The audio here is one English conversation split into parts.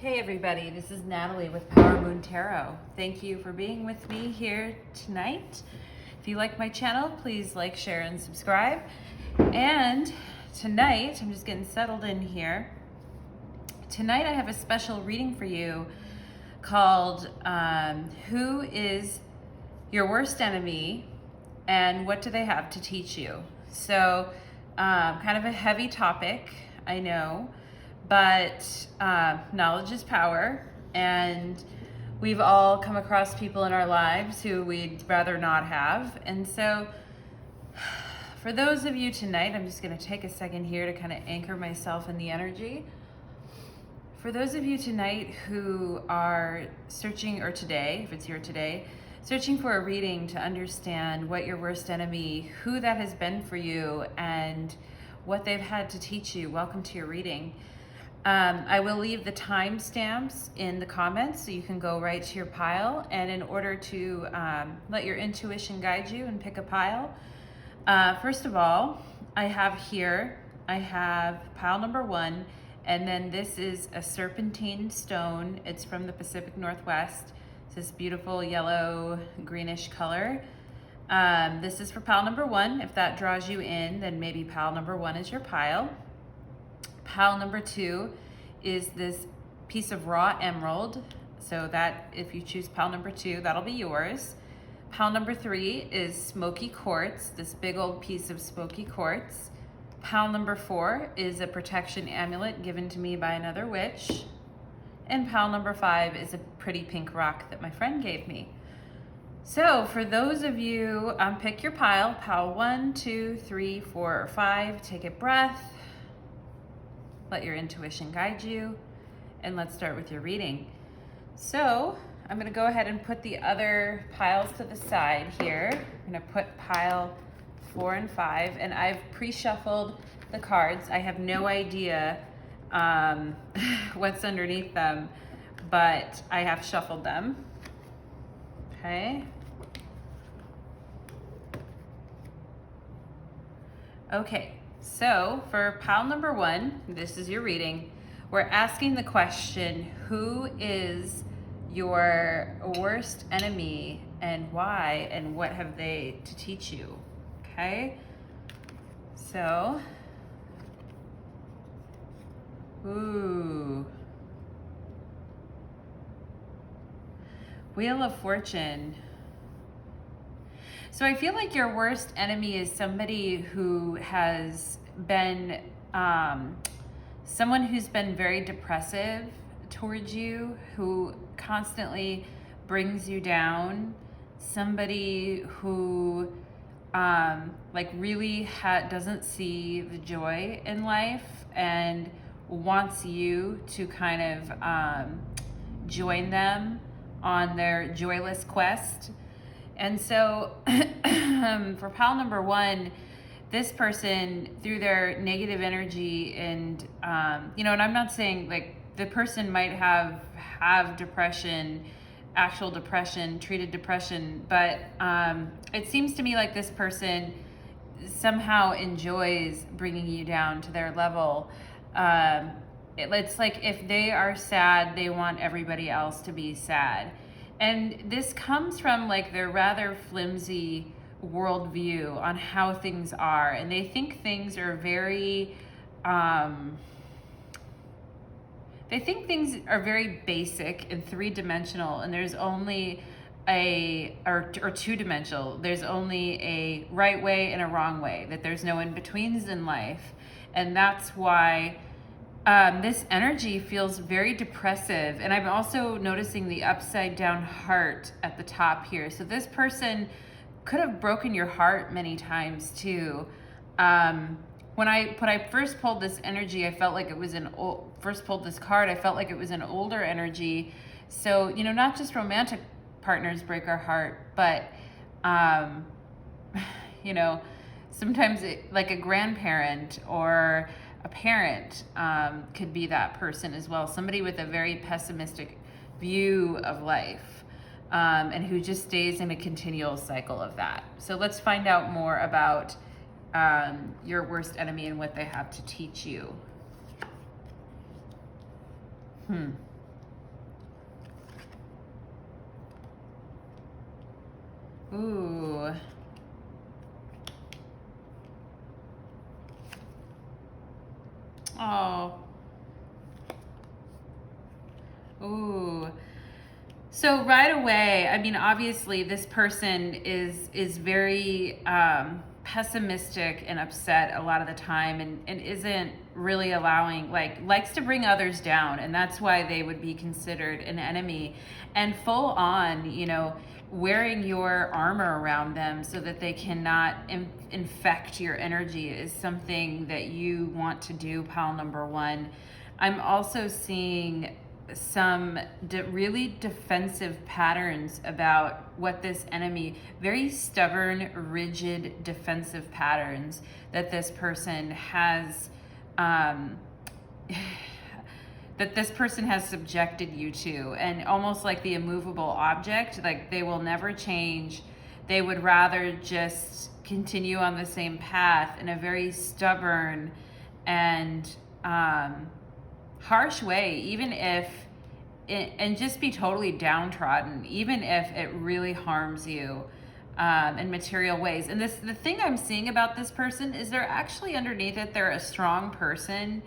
Hey everybody, this is Natalie with Power Moon Tarot. Thank you for being with me here tonight. If you like my channel, please like, share, and subscribe. And tonight, I'm just getting settled in here. Tonight I have a special reading for you called Who is Your Worst Enemy and What Do They Have to Teach You? So kind of a heavy topic, I know, but knowledge is power, and we've all come across people in our lives who we'd rather not have. And so for those of you tonight, I'm just going to take a second here to kind of anchor myself in the energy. For those of you tonight who are searching, or today, if it's here today, searching for a reading to understand what your worst enemy, who that has been for you, and what they've had to teach you, welcome to your reading. I will leave the timestamps in the comments so you can go right to your pile. And in order to let your intuition guide you and pick a pile, first of all, I have pile number 1, and then this is a serpentine stone. It's from the Pacific Northwest. It's this beautiful yellow greenish color. This is for pile number 1. If that draws you in, then maybe pile number 1 is your pile. Pile number 2 is this piece of raw emerald. So that, if you choose pile number 2, that'll be yours. Pile number 3 is smoky quartz, this big old piece of smoky quartz. Pile number 4 is a protection amulet given to me by another witch. And pile number 5 is a pretty pink rock that my friend gave me. So for those of you, pick your pile 1, 2, 3, 4, or 5, take a breath. Let your intuition guide you, and let's start with your reading. So I'm going to go ahead and put the other piles to the side here. I'm going to put pile 4 and 5, and I've pre-shuffled the cards. I have no idea what's underneath them, but I have shuffled them. Okay. Okay. So for pile number 1, this is your reading. We're asking the question, who is your worst enemy and why, and what have they to teach you? Okay. So, Wheel of Fortune. So I feel like your worst enemy is somebody who has been, someone who's been very depressive towards you, who constantly brings you down, somebody who really doesn't see the joy in life and wants you to kind of join them on their joyless quest. And so for pile number 1, this person, through their negative energy and, and I'm not saying, like, the person might have depression, actual depression, treated depression, but it seems to me like this person somehow enjoys bringing you down to their level. It's like if they are sad, they want everybody else to be sad. And this comes from like their rather flimsy worldview on how things are. And they think things are very, basic and 3-dimensional, and there's only or 2-dimensional. There's only a right way and a wrong way, that there's no in-betweens in life. And that's why this energy feels very depressive. And I'm also noticing the upside down heart at the top here. So this person could have broken your heart many times too. When I first pulled this energy, I felt like it was pulled this card, I felt like it was an older energy. So, not just romantic partners break our heart, but, sometimes like a grandparent or a parent could be that person as well. Somebody with a very pessimistic view of life, and who just stays in a continual cycle of that. So let's find out more about your worst enemy and what they have to teach you. Ooh. Oh. Ooh. So right away, I mean, obviously, this person is very pessimistic and upset a lot of the time, and isn't really allowing, likes to bring others down, and that's why they would be considered an enemy. And full on, wearing your armor around them so that they cannot infect your energy is something that you want to do, pile number one. I'm also seeing some really defensive patterns about what this enemy, very stubborn, rigid, defensive patterns that this person has, that this person has subjected you to, and almost like the immovable object, like they will never change. They would rather just continue on the same path in a very stubborn and harsh way, even if and just be totally downtrodden, even if it really harms you in material ways. And the thing I'm seeing about this person is they're actually, underneath it, they're a strong person.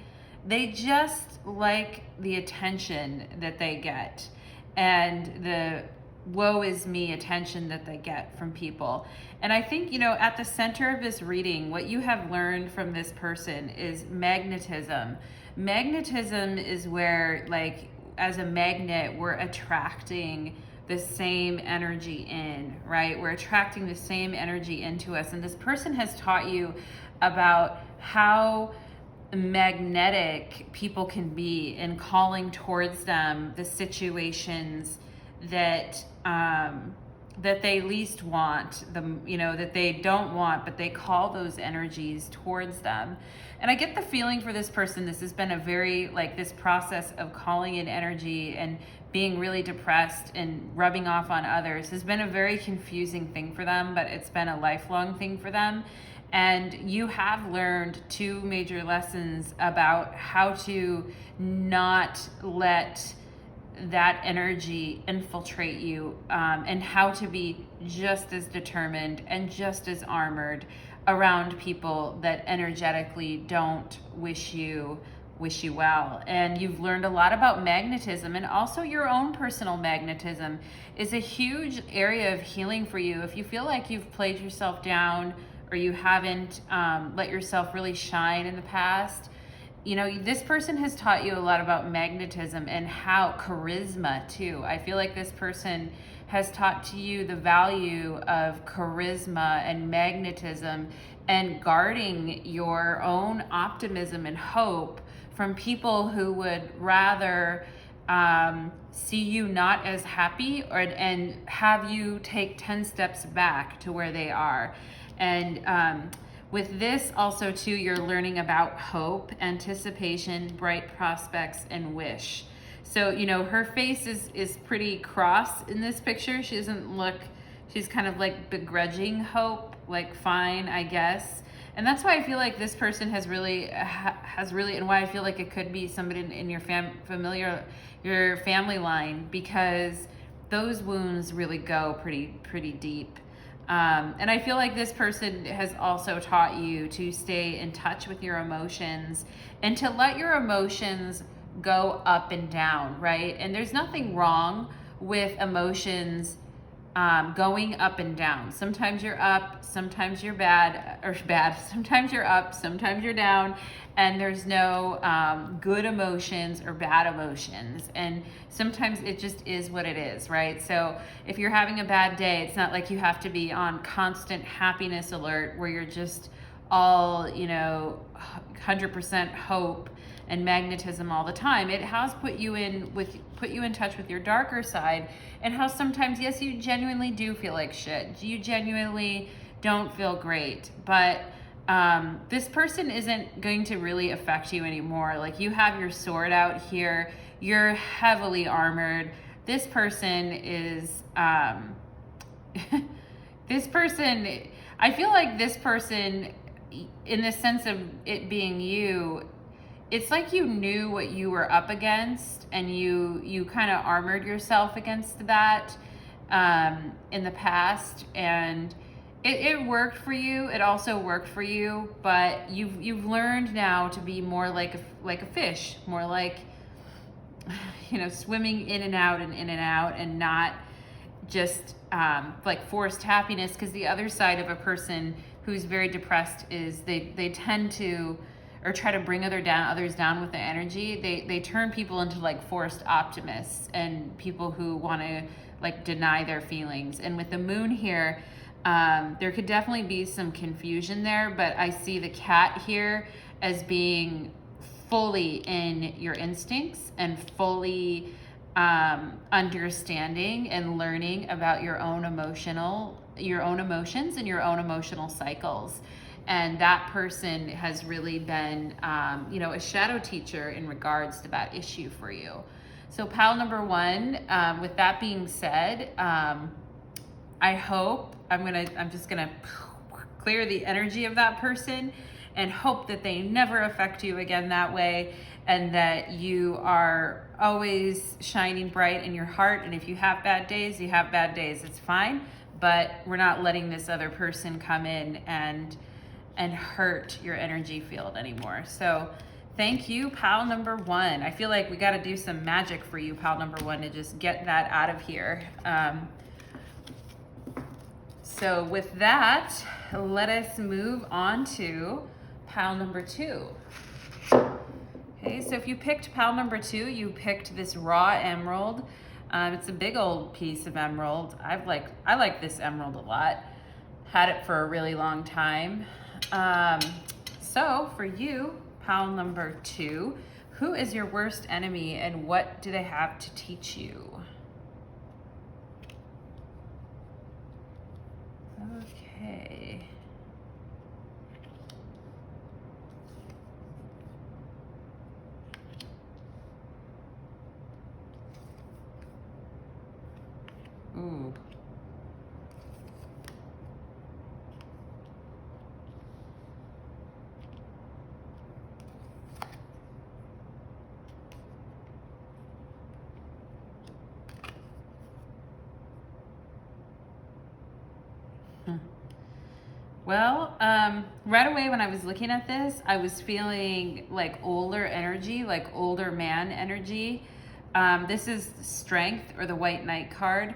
They just like the attention that they get, and the woe is me attention that they get from people. And I think, at the center of this reading, what you have learned from this person is magnetism. Magnetism is where, like, as a magnet, we're attracting the same energy in, right? We're attracting the same energy into us. And this person has taught you about how magnetic people can be in calling towards them the situations that that they least want, that they don't want, but they call those energies towards them. And I get the feeling for this person, this has been a very, this process of calling in energy and being really depressed and rubbing off on others has been a very confusing thing for them, but it's been a lifelong thing for them. And you have learned two major lessons about how to not let that energy infiltrate you, and how to be just as determined and just as armored around people that energetically don't wish you well. And you've learned a lot about magnetism, and also your own personal magnetism is a huge area of healing for you. If you feel like you've played yourself down, or you haven't let yourself really shine in the past, this person has taught you a lot about magnetism and how charisma too. I feel like this person has taught to you the value of charisma and magnetism, and guarding your own optimism and hope from people who would rather see you not as happy, and have you take 10 steps back to where they are. And with this also too, you're learning about hope, anticipation, bright prospects, and wish. So, her face is pretty cross in this picture. She doesn't look, she's kind of like begrudging hope, like fine, I guess. And that's why I feel like this person has really, and why I feel like it could be somebody in your your family line, because those wounds really go pretty deep. And I feel like this person has also taught you to stay in touch with your emotions and to let your emotions go up and down, right? And there's nothing wrong with emotions going up and down. Sometimes you're up, sometimes you're bad, sometimes you're up, sometimes you're down, and there's no good emotions or bad emotions. And sometimes it just is what it is, right? So if you're having a bad day, it's not like you have to be on constant happiness alert where you're just all, 100% hope and magnetism all the time. It has put you in touch with your darker side, and how sometimes, yes, you genuinely do feel like shit. You genuinely don't feel great, but this person isn't going to really affect you anymore. Like, you have your sword out here. You're heavily armored. This person is, this person, I feel like this person, in the sense of it being you, it's like you knew what you were up against, and you kind of armored yourself against that. in the past, and it worked for you. It also worked for you, but you've learned now to be more like a fish, more like, you know, swimming in and out and in and out, and not just like forced happiness. Because the other side of a person who's very depressed is they tend to, or try to bring others down with their energy. They turn people into like forced optimists and people who want to like deny their feelings. And with the moon here, there could definitely be some confusion there, but I see the cat here as being fully in your instincts and fully understanding and learning about your own emotions and your own emotional cycles. And that person has really been, you know, a shadow teacher in regards to that issue for you. So pile number one, with that being said, I hope, I'm just gonna clear the energy of that person and hope that they never affect you again that way, and that you are always shining bright in your heart. And if you have bad days, you have bad days, it's fine, but we're not letting this other person come in and hurt your energy field anymore. So thank you, pile number one. I feel like we got to do some magic for you, pile number one, to just get that out of here. So with that, let us move on to pile number two. Okay, so if you picked pile number two, you picked this raw emerald. It's a big old piece of emerald. I like this emerald a lot. Had it for a really long time. So for you, pile number two, who is your worst enemy and what do they have to teach you? Okay. Ooh. Well, right away when I was looking at this, I was feeling like older energy, like older man energy. This is strength, or the White Knight card.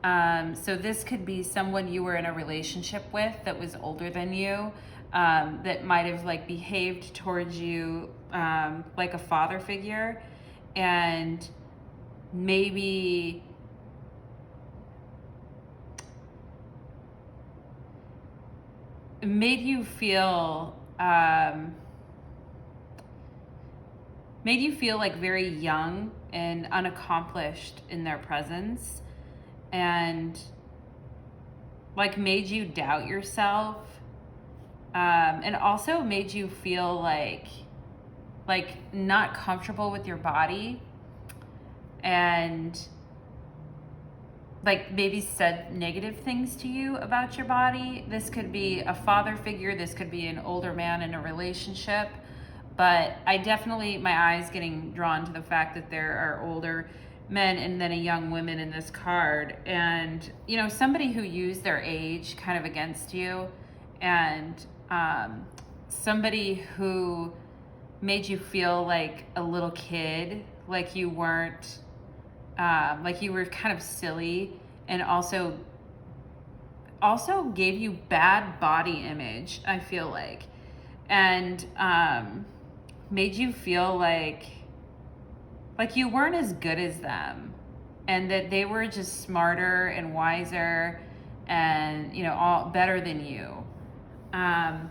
So this could be someone you were in a relationship with that was older than you, that might have like behaved towards you like a father figure, and maybe made you feel like very young and unaccomplished in their presence, and like made you doubt yourself, and also made you feel like not comfortable with your body, and like maybe said negative things to you about your body. This could be a father figure, this could be an older man in a relationship, but I definitely, my eyes getting drawn to the fact that there are older men and then a young woman in this card, and you know, somebody who used their age kind of against you, and somebody who made you feel like a little kid, like you weren't, like you were kind of silly, and also gave you bad body image, I feel like, and made you feel like you weren't as good as them, and that they were just smarter and wiser and, you know, all better than you. And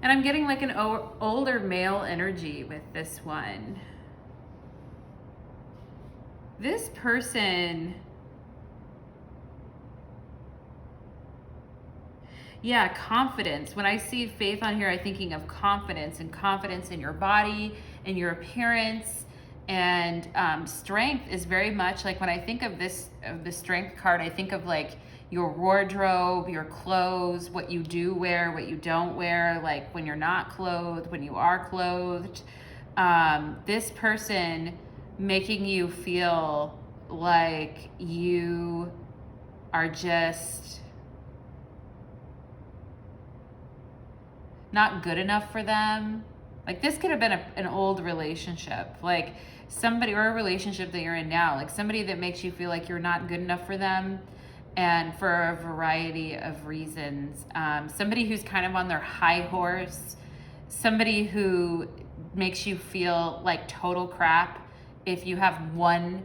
I'm getting like an older male energy with this one. This person, yeah, confidence. When I see faith on here, I'm thinking of confidence, and confidence in your body and your appearance, and strength is very much like, when I think of this, of the strength card, I think of like your wardrobe, your clothes, what you do wear, what you don't wear, like when you're not clothed, when you are clothed. This person making you feel like you are just not good enough for them. Like this could have been an old relationship, like somebody, or a relationship that you're in now, like somebody that makes you feel like you're not good enough for them, and for a variety of reasons. Somebody who's kind of on their high horse, somebody who makes you feel like total crap if you have one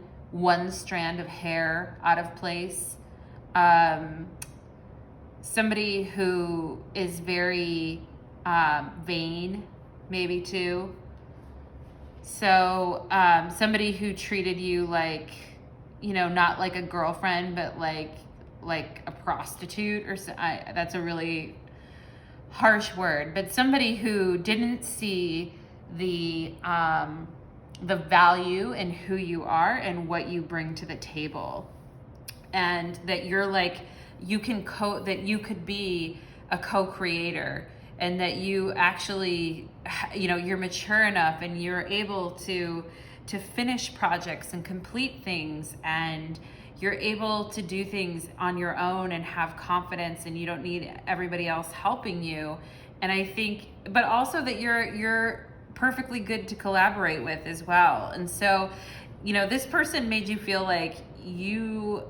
strand of hair out of place. Somebody who is very vain, maybe too. So somebody who treated you like, you know, not like a girlfriend, but like a prostitute, or that's a really harsh word, but somebody who didn't see the value in who you are and what you bring to the table, and that you're like, you can that you could be a co-creator, and that you actually, you know, you're mature enough and you're able to finish projects and complete things, and you're able to do things on your own and have confidence, and you don't need everybody else helping you. And I think, but also that you're perfectly good to collaborate with as well. And so, you know, this person made you feel like you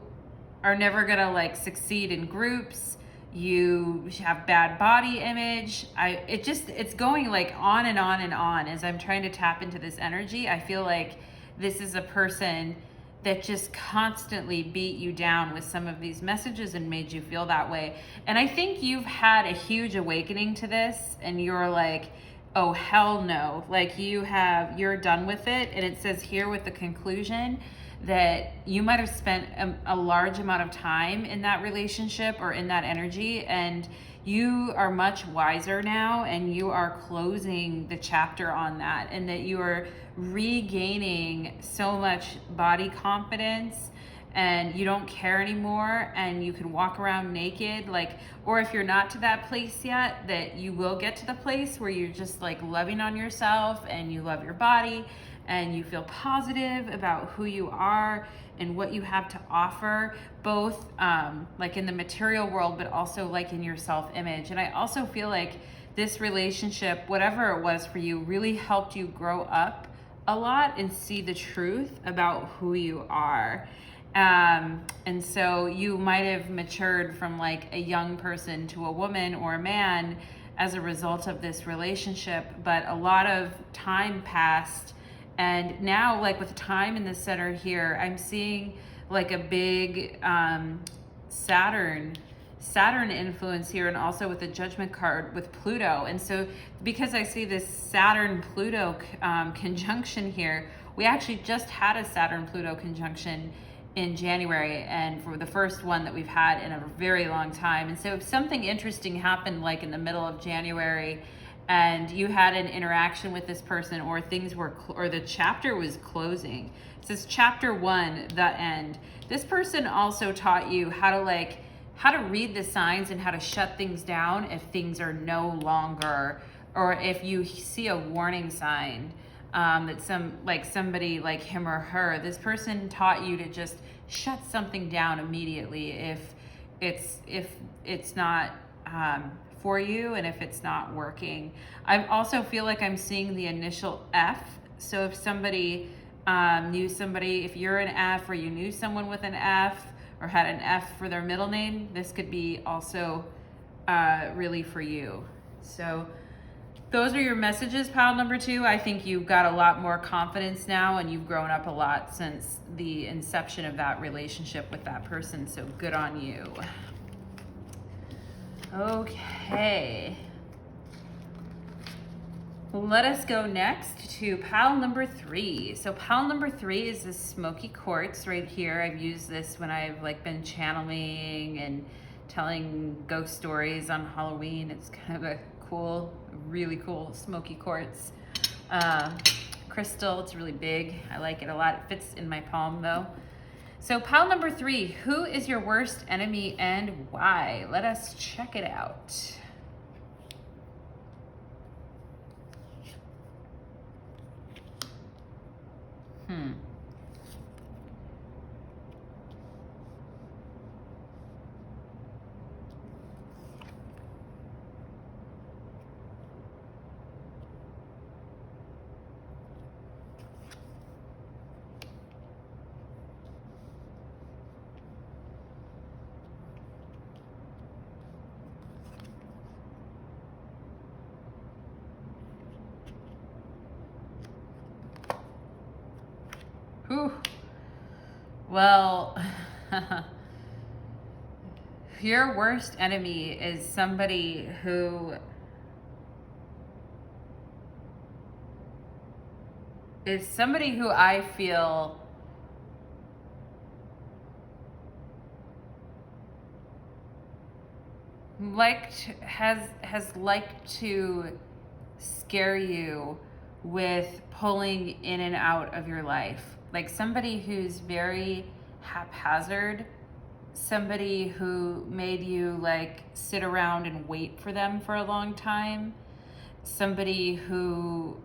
are never gonna like succeed in groups. You have bad body image. It's going like on and on and on as I'm trying to tap into this energy. I feel like this is a person that just constantly beat you down with some of these messages and made you feel that way. And I think you've had a huge awakening to this, and you're like, oh hell no, like you're done with it. And it says here with the conclusion that you might have spent a large amount of time in that relationship or in that energy, and you are much wiser now, and you are closing the chapter on that, and that you are regaining so much body confidence, and you don't care anymore, and you can walk around naked, like, or if you're not to that place yet, that you will get to the place where you're just like loving on yourself and you love your body and you feel positive about who you are and what you have to offer, both like in the material world, but also like in your self-image. And I also feel like this relationship, whatever it was for you, really helped you grow up a lot and see the truth about who you are. And so you might have matured from like a young person to a woman or a man as a result of this relationship, but a lot of time passed. And now, like with time in the center here, I'm seeing like a big Saturn influence here, and also with the Judgment card with Pluto. And so because I see this Saturn-Pluto conjunction here, we actually just had a Saturn-Pluto conjunction in January, and for the first one that we've had in a very long time. And so if something interesting happened like in the middle of January, and you had an interaction with this person, or things were, or the chapter was closing. It says chapter 1, the end. This person also taught you how to read the signs and how to shut things down if things are no longer, or if you see a warning sign that somebody like him or her, this person taught you to just shut something down immediately if it's not for you, and if it's not working. I also feel like I'm seeing the initial F. So if somebody knew somebody, if you're an F, or you knew someone with an F, or had an F for their middle name, this could be also really for you. So those are your messages, pile number 2. I think you've got a lot more confidence now, and you've grown up a lot since the inception of that relationship with that person. So good on you. Okay. Let us go next to pile number 3. So pile number 3 is this smoky quartz right here. I've used this when I've like been channeling and telling ghost stories on Halloween. It's kind of a cool, really cool smoky quartz crystal. It's really big. I like it a lot. It fits in my palm though. So pile number 3, who is your worst enemy and why? Let us check it out. Whew. Well, your worst enemy is somebody who I feel has liked to scare you with pulling in and out of your life. Like somebody who's very haphazard, somebody who made you like sit around and wait for them for a long time, somebody who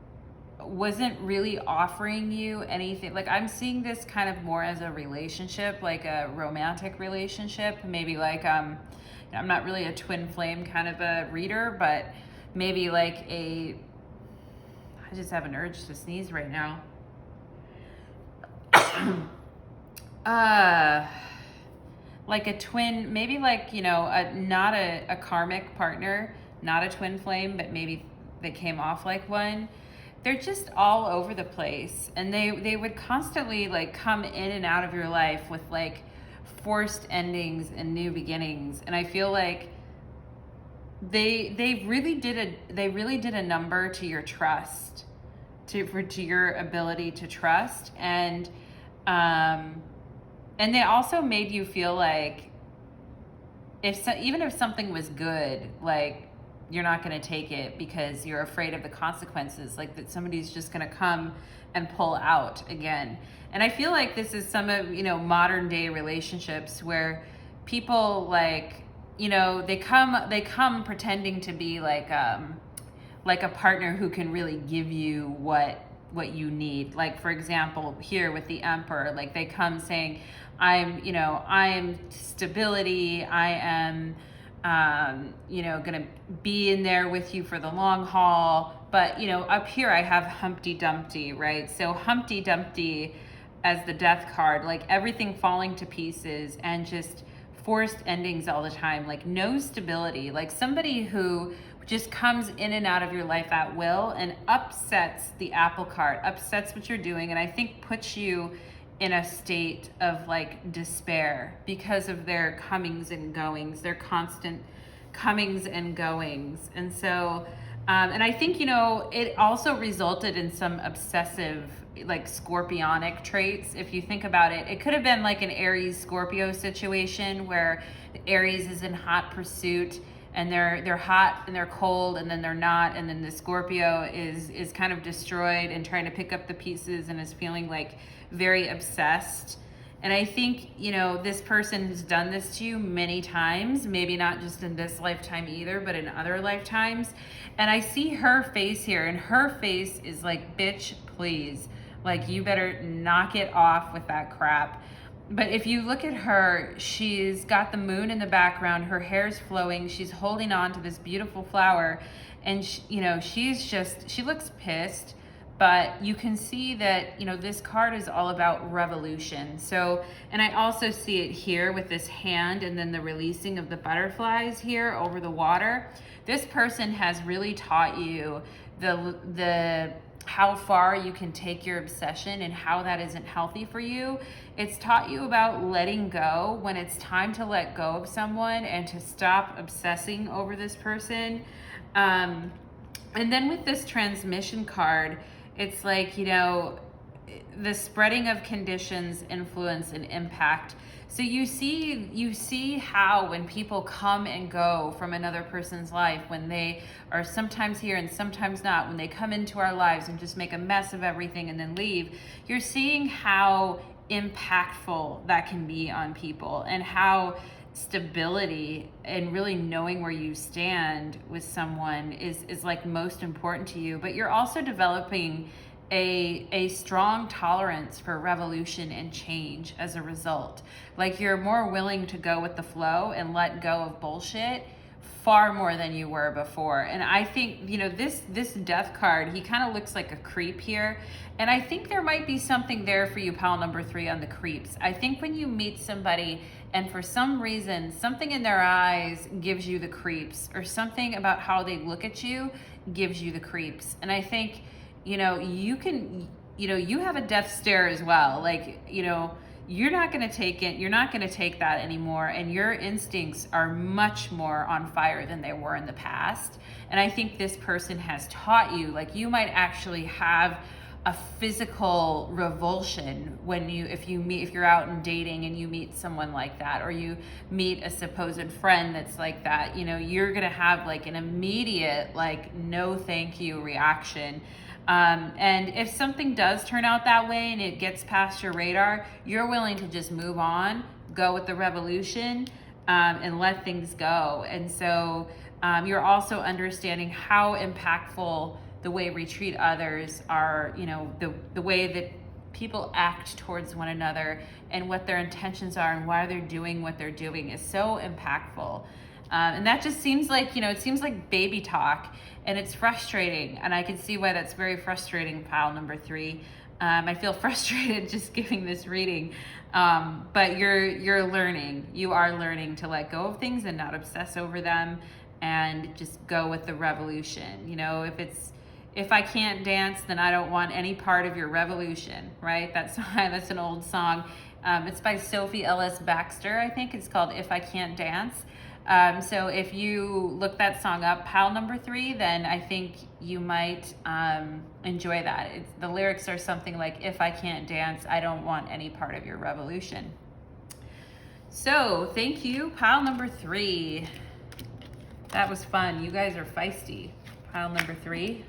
wasn't really offering you anything. Like I'm seeing this kind of more as a relationship, like a romantic relationship, maybe like I'm not really a twin flame kind of a reader, but maybe like I just have an urge to sneeze right now. Like a twin, maybe like, not a karmic partner, not a twin flame, but maybe they came off like one. They're just all over the place, and they would constantly like come in and out of your life with like forced endings and new beginnings. And I feel like they really did a number to your trust, to your ability to trust, and they also made you feel like even if something was good, like you're not going to take it because you're afraid of the consequences, like that somebody's just going to come and pull out again. And I feel like this is some of, modern day relationships where people like, they come pretending to be like a partner who can really give you what you need. Like for example, here with the Emperor, like they come saying, I am stability, I am gonna be in there with you for the long haul. But up here I have Humpty Dumpty, right? So Humpty Dumpty as the death card, like everything falling to pieces and just forced endings all the time, like no stability, like somebody who just comes in and out of your life at will and upsets the apple cart, upsets what you're doing, and I think puts you in a state of like despair because of their comings and goings, their constant comings and goings. And so, and I think, it also resulted in some obsessive, like scorpionic traits. If you think about it, it could have been like an Aries Scorpio situation where Aries is in hot pursuit and they're hot and they're cold and then they're not, and then the Scorpio is kind of destroyed and trying to pick up the pieces and is feeling like very obsessed. And I think, this person has done this to you many times, maybe not just in this lifetime either, but in other lifetimes. And I see her face here, and her face is like, bitch, please. Like, you better knock it off with that crap. But if you look at her, she's got the moon in the background, her hair's flowing, she's holding on to this beautiful flower, and she looks pissed. But you can see that, this card is all about revolution. So, and I also see it here with this hand and then the releasing of the butterflies here over the water. This person has really taught you the how far you can take your obsession and how that isn't healthy for you. It's taught you about letting go when it's time to let go of someone and to stop obsessing over this person. And then with this transmission card, it's like, the spreading of conditions, influence, and impact. So you see how when people come and go from another person's life, when they are sometimes here and sometimes not, when they come into our lives and just make a mess of everything and then leave, you're seeing how impactful that can be on people, and how stability and really knowing where you stand with someone is like most important to you. But you're also developing a strong tolerance for revolution and change as a result. Like you're more willing to go with the flow and let go of bullshit far more than you were before. And I think, this death card, he kind of looks like a creep here. And I think there might be something there for you, pile number 3, on the creeps. I think when you meet somebody and for some reason, something in their eyes gives you the creeps, or something about how they look at you gives you the creeps. And I think, you you know, you have a death stare as well. Like, you know, you're not going to take it, you're not going to take that anymore, and your instincts are much more on fire than they were in the past. And I think this person has taught you, like, you might actually have a physical revulsion when if you're out and dating and you meet someone like that, or you meet a supposed friend that's like that. You know, you're gonna have like an immediate, like, no thank you reaction. And if something does turn out that way and it gets past your radar, you're willing to just move on, go with the revolution, and let things go. And so you're also understanding how impactful the way we treat others are, you know, the way that people act towards one another and what their intentions are and why they're doing what they're doing is so impactful. And that just seems like, you know, it seems like baby talk, and it's frustrating. And I can see why that's very frustrating, pile number 3. I feel frustrated just giving this reading. But you're learning, you are learning to let go of things and not obsess over them and just go with the revolution. You know, if I can't dance, then I don't want any part of your revolution, right? That's an old song. It's by Sophie Ellis Baxter, I think. It's called If I Can't Dance. So if you look that song up, pile number 3, then I think you might enjoy that. The lyrics are something like, if I can't dance, I don't want any part of your revolution. So thank you, pile number 3. That was fun. You guys are feisty. Pile number 3.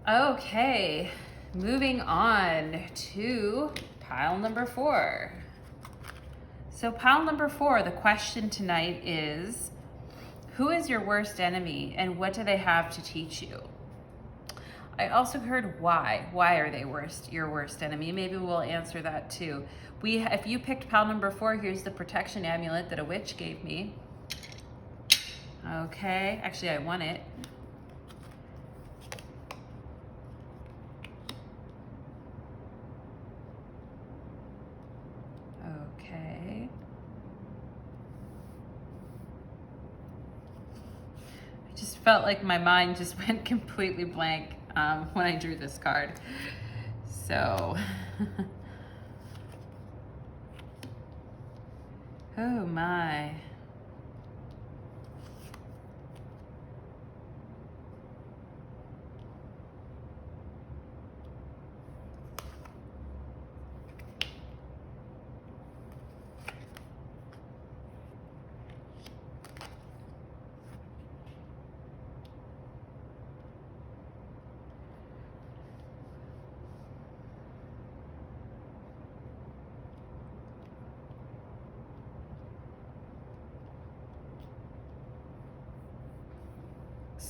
Okay, moving on to pile number 4. So pile number 4, the question tonight is, who is your worst enemy and what do they have to teach you? I also heard why. Why are they your worst enemy? Maybe we'll answer that too. If you picked pile number 4, here's the protection amulet that a witch gave me. Okay, actually I won it. Okay. I just felt like my mind just went completely blank when I drew this card. So, oh my.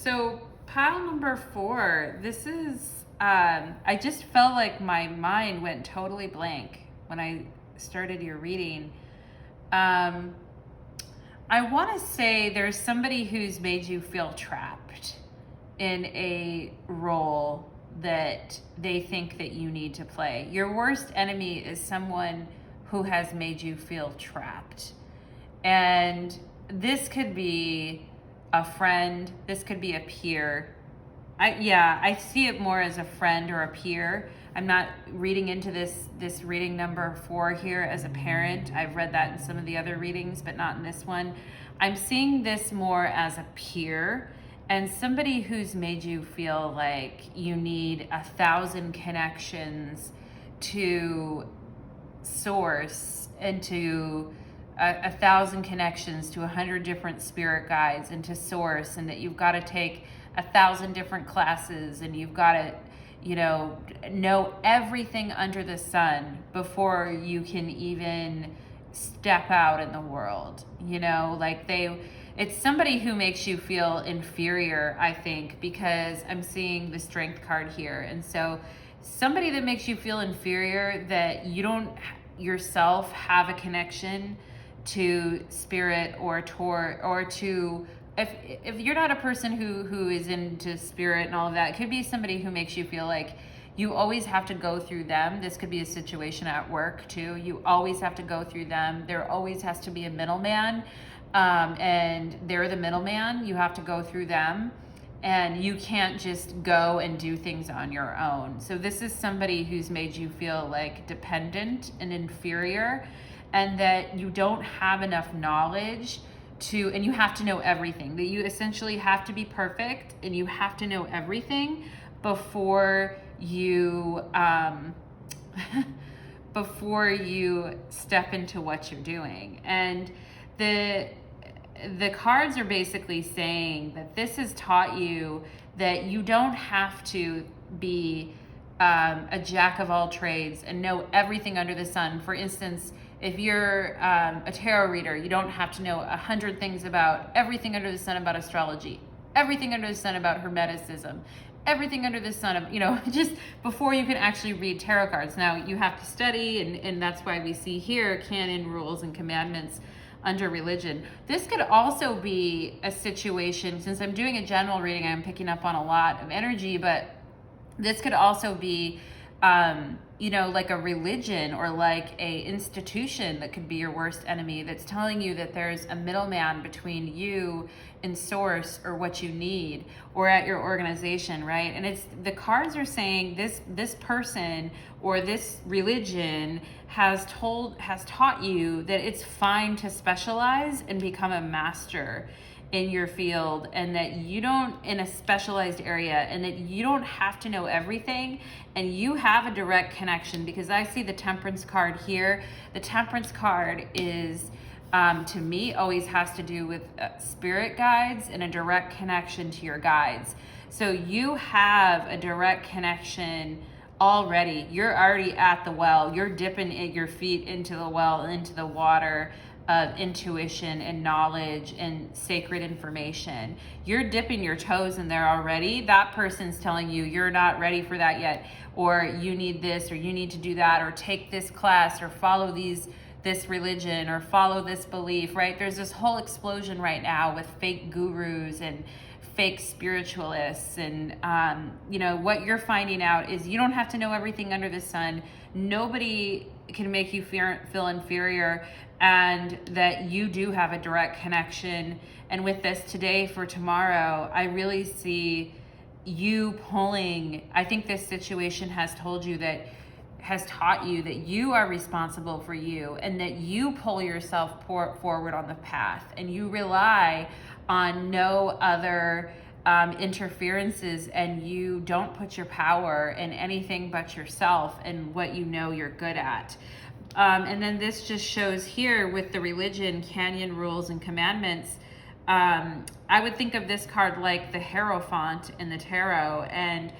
So pile number 4, this is, I just felt like my mind went totally blank when I started your reading. I want to say there's somebody who's made you feel trapped in a role that they think that you need to play. Your worst enemy is someone who has made you feel trapped. And this could be a friend, this could be a peer. I see it more as a friend or a peer. I'm not reading into this reading number 4 here as a parent. I've read that in some of the other readings, but not in this one. I'm seeing this more as a peer and somebody who's made you feel like you need 1,000 connections to source and to 1,000 connections to 100 different spirit guides and to source, and that you've got to take 1,000 different classes and you've got to, you know everything under the sun before you can even step out in the world. You know, like it's somebody who makes you feel inferior, I think, because I'm seeing the Strength card here. And so somebody that makes you feel inferior, that you don't yourself have a connection to spirit or to if you're not a person who is into spirit and all of that, it could be somebody who makes you feel like you always have to go through them. This could be a situation at work too. You always have to go through them. There always has to be a middleman, and they're the middleman. You have to go through them. and you can't just go and do things on your own. So this is somebody who's made you feel like dependent and inferior, and that you don't have enough knowledge to, and you have to know everything, that you essentially have to be perfect and you have to know everything before you before you step into what you're doing. And the cards are basically saying that this has taught you that you don't have to be a jack of all trades and know everything under the sun. For instance, if you're a tarot reader, you don't have to know 100 things about everything under the sun about astrology, everything under the sun about Hermeticism, everything under the sun of, just before you can actually read tarot cards. Now you have to study, and that's why we see here canon, rules, and commandments under religion. This could also be a situation, since I'm doing a general reading, I'm picking up on a lot of energy, but this could also be like a religion or like a institution that could be your worst enemy, that's telling you that there's a middleman between you and source, or what you need, or at your organization, right? And it's, the cards are saying this person or this religion has taught you that it's fine to specialize and become a master in your field, and that you don't, in a specialized area, and that you don't have to know everything, and you have a direct connection. Because I see the Temperance card here. The Temperance card is, to me, always has to do with spirit guides and a direct connection to your guides. So you have a direct connection already. You're already at the well. You're dipping your feet into the well, into the water of intuition and knowledge and sacred information. You're dipping your toes in there already. That person's telling you you're not ready for that yet, or you need this, or you need to do that, or take this class, or follow this religion, or follow this belief, right? There's this whole explosion right now with fake gurus and fake spiritualists, and what you're finding out is you don't have to know everything under the sun. Nobody can make you feel inferior, and that you do have a direct connection. And with this today for tomorrow, I really see you pulling. I think this situation has taught you that you are responsible for you, and that you pull yourself forward on the path, and you rely on no other interferences, and you don't put your power in anything but yourself and what you know you're good at. And then this just shows here with the religion, canon, rules, and commandments. I would think of this card like the Hierophant in the tarot, and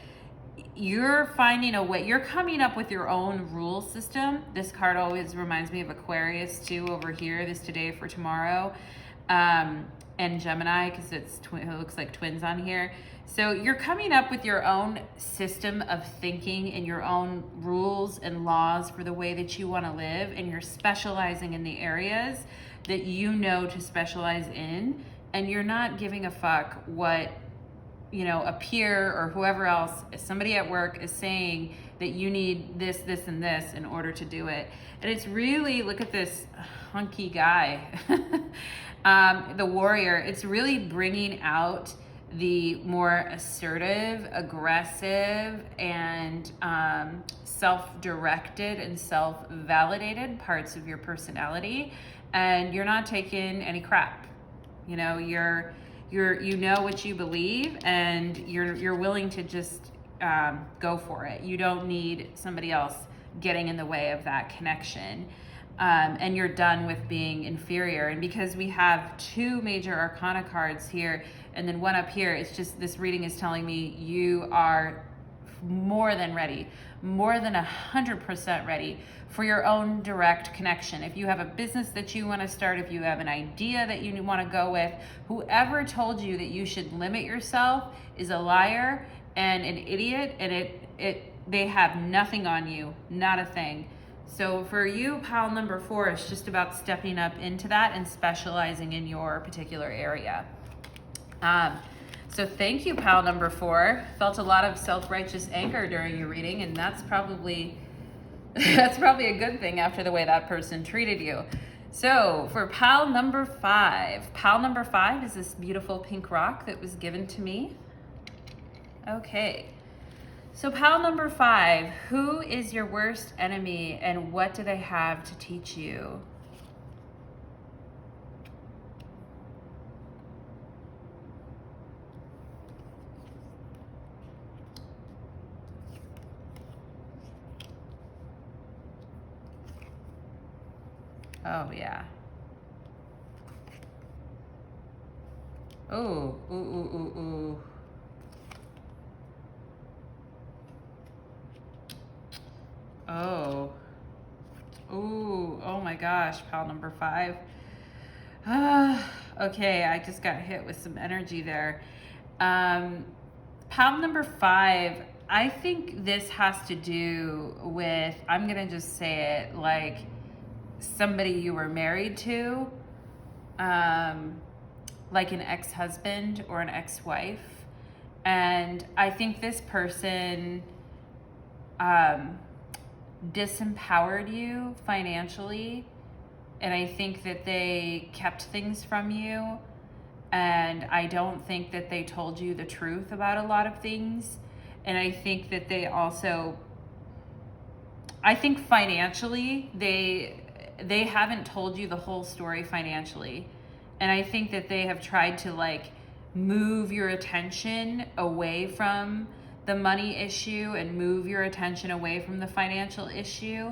you're finding a way, you're coming up with your own rule system. This card always reminds me of Aquarius too, over here, this today for tomorrow, and Gemini, because it looks like twins on here. So you're coming up with your own system of thinking and your own rules and laws for the way that you want to live, and you're specializing in the areas that you know to specialize in, and you're not giving a fuck what a peer or whoever else, somebody at work, is saying that you need this, this, and this in order to do it. And it's really, look at this hunky guy, the warrior. It's really bringing out the more assertive, aggressive, and self-directed and self-validated parts of your personality. And you're not taking any crap. You know what you believe, and you're willing to just go for it. You don't need somebody else getting in the way of that connection. And you're done with being inferior. And because we have two major arcana cards here and then one up here, it's just, this reading is telling me you are more than ready, more than 100% ready for your own direct connection. If you have a business that you want to start, if you have an idea that you want to go with, whoever told you that you should limit yourself is a liar and an idiot, and they have nothing on you, not a thing. So for you, pile number 4, it's just about stepping up into that and specializing in your particular area. So thank you, pile number 4. Felt a lot of self-righteous anger during your reading, and that's probably a good thing after the way that person treated you. So for pile number 5 is this beautiful pink rock that was given to me Okay. So pile number 5, who is your worst enemy and what do they have to teach you? Oh, yeah. Oh, ooh, ooh, ooh, ooh. Oh. Ooh, oh my gosh, pile number 5. Okay, I just got hit with some energy there. Pile number 5, I think this has to do with, I'm gonna just say it, like somebody you were married to, like an ex-husband or an ex-wife. And I think this person disempowered you financially, and I think that they kept things from you, and I don't think that they told you the truth about a lot of things. And I think that they also, I think financially they haven't told you the whole story financially, and I think that they have tried to like move your attention away from the money issue and move your attention away from the financial issue.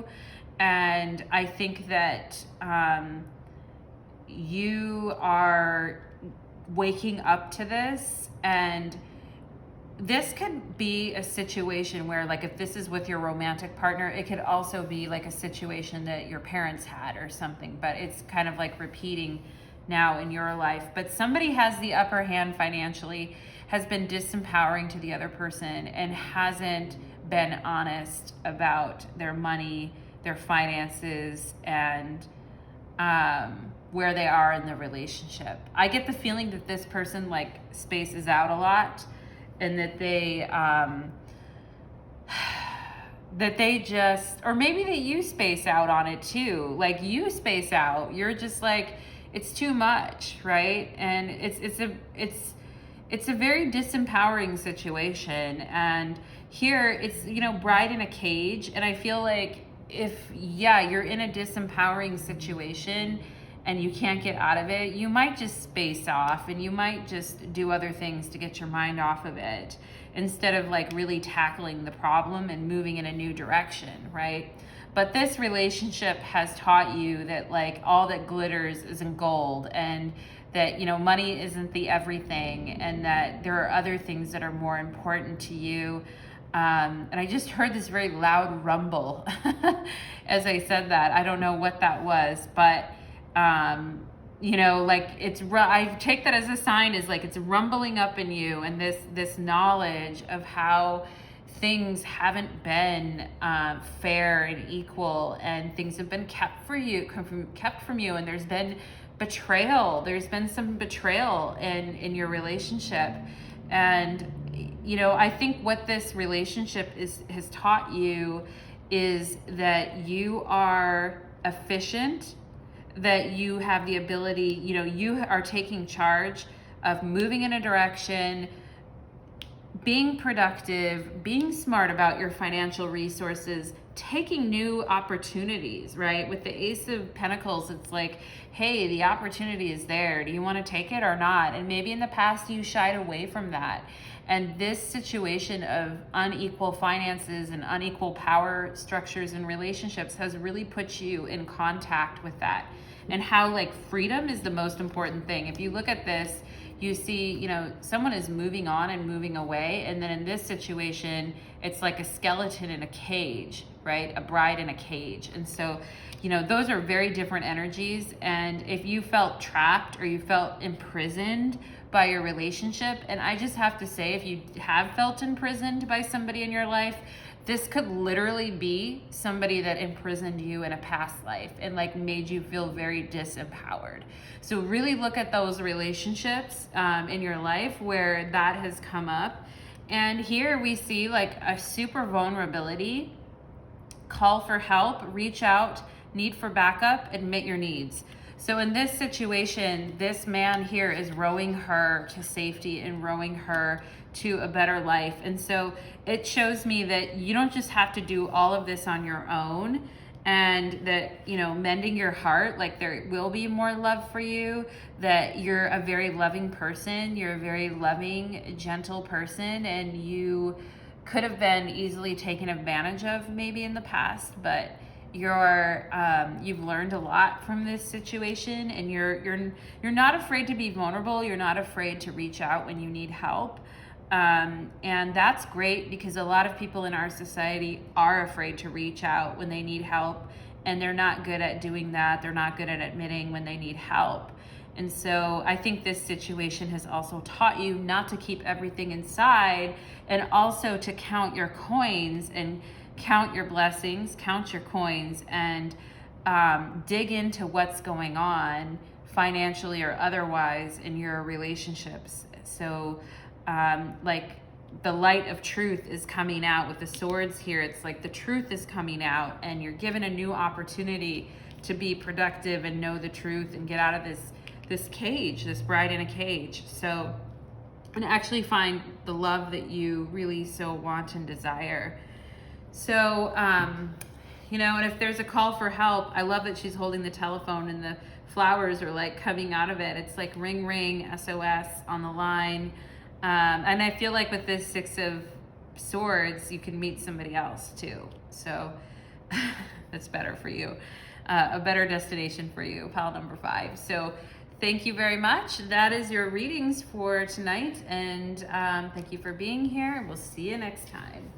And I think that you are waking up to this, and this could be a situation where, like, if this is with your romantic partner, it could also be like a situation that your parents had or something, but it's kind of like repeating now in your life. But somebody has the upper hand financially, has been disempowering to the other person, and hasn't been honest about their money, their finances, and where they are in the relationship. I get the feeling that this person like spaces out a lot, and that they just, or maybe that you space out on it too. Like you space out, you're just like, it's too much, right? And it's a very disempowering situation. And here it's, you know, bride in a cage. And I feel like if, yeah, you're in a disempowering situation and you can't get out of it, you might just space off, and you might just do other things to get your mind off of it instead of like really tackling the problem and moving in a new direction, right? But this relationship has taught you that like all that glitters isn't gold, and that, you know, money isn't the everything, and that there are other things that are more important to you. And I just heard this very loud rumble as I said that. I don't know what that was, but you know, like I take that as a sign, is like it's rumbling up in you, and this knowledge of how things haven't been fair and equal, and things have been kept from you, and there's been betrayal. There's been some betrayal in your relationship. And you know, I think what this relationship has taught you is that you are efficient, that you have the ability, you know, you are taking charge of moving in a direction, being productive, being smart about your financial resources, taking new opportunities, right? With the Ace of Pentacles, it's like, hey, the opportunity is there. Do you want to take it or not? And maybe in the past you shied away from that. And this situation of unequal finances and unequal power structures and relationships has really put you in contact with that, and how like freedom is the most important thing. If you look at this, you see, you know, someone is moving on and moving away. And then in this situation, it's like a skeleton in a cage, right? A bride in a cage. And so, you know, those are very different energies. And if you felt trapped or you felt imprisoned by your relationship, and I just have to say, if you have felt imprisoned by somebody in your life, this could literally be somebody that imprisoned you in a past life and like made you feel very disempowered. So really look at those relationships in your life where that has come up. And here we see like a super vulnerability, call for help, reach out, need for backup, admit your needs. So in this situation, this man here is rowing her to safety and rowing her to a better life. And so it shows me that you don't just have to do all of this on your own, and that, you know, mending your heart, like there will be more love for you, that you're a very loving person, you're a very loving, gentle person, and you could have been easily taken advantage of maybe in the past, but you've learned a lot from this situation, and you're not afraid to be vulnerable. You're not afraid to reach out when you need help. And that's great, because a lot of people in our society are afraid to reach out when they need help, and they're not good at doing that. They're not good at admitting when they need help. And so I think this situation has also taught you not to keep everything inside, and also to count your coins and count your blessings, count your coins, and dig into what's going on financially or otherwise in your relationships. So like the light of truth is coming out with the swords here. It's like the truth is coming out, and you're given a new opportunity to be productive and know the truth and get out of this cage, this bride in a cage. So, and actually find the love that you really so want and desire. So, you know, and if there's a call for help, I love that she's holding the telephone and the flowers are like coming out of it. It's like ring, ring, SOS on the line. And I feel like with this Six of Swords, you can meet somebody else too. So that's better for you. A better destination for you, pile number 5. So thank you very much. That is your readings for tonight. And thank you for being here. We'll see you next time.